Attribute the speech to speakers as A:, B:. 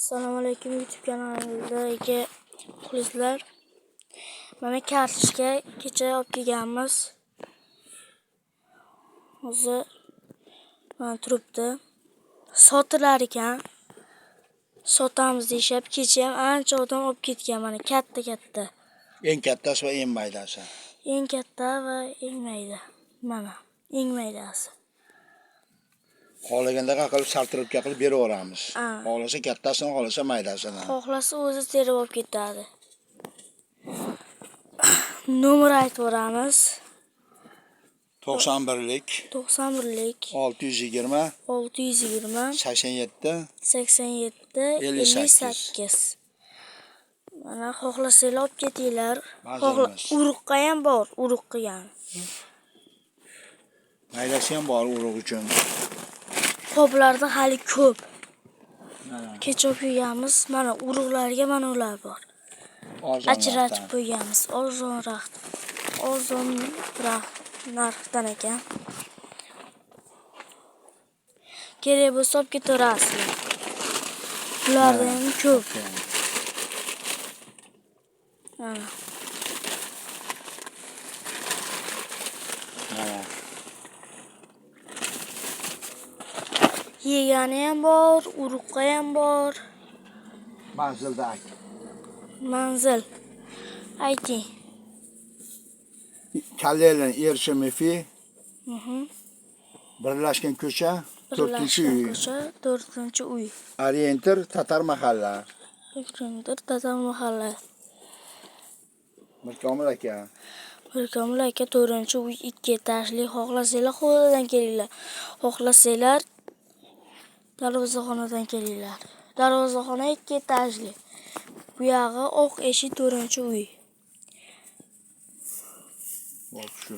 A: Assalomu alaykum YouTube kanalidagi muxlislar. Mana kartoshka kecha olib kelganmiz. Hozir mana turibdi. Sotilar ekan. Sotamiz deyshab, kecha ham ancha odam olib ketgan, mana katta.
B: Eng kattasi va eng maydasi.
A: Eng katta va eng mayda. Mana eng maydasi.
B: Xohlagandaqa qilib sartiribga qilib beraveramiz. Xohlasa kattasini, xohlasa maydasini.
A: Xohlasa o'zi terib olib ketadi. Nomer aytib o'ramiz.
B: 91lik 620 87
A: 58. Mana xohlasanglar olib ketinglar. Urug'qa ham bor, urug' qilgan.
B: Maydasi ham bor urug' uchun.
A: Qoplarda hali ko'p. Kecha olib kelganmiz. Mana urug'larga mana ular bor. Ajratib qo'yganmiz. Arzonroq narxdan ekan. Kerak bo'lsa olib ketaverasizlar. Ularda ham ko'p. Mana. Yegani ham bor, urug'qa ham bor. Manzil. Ayting.
B: Kallelan Ershimifi. Birlashgan ko'cha 4-uy.
A: 4-uy.
B: Orientir Tatar mahalla. Mirkomil aka.
A: 4-uy 2 etajli. Xohlasanglar xo'jadan kelinglar. Xohlasanglar darvozaxonadan kelinglar. Darvozaxona 2 etajli. Bu yog'i oq eshik 4-uy.
B: Xo'p shu.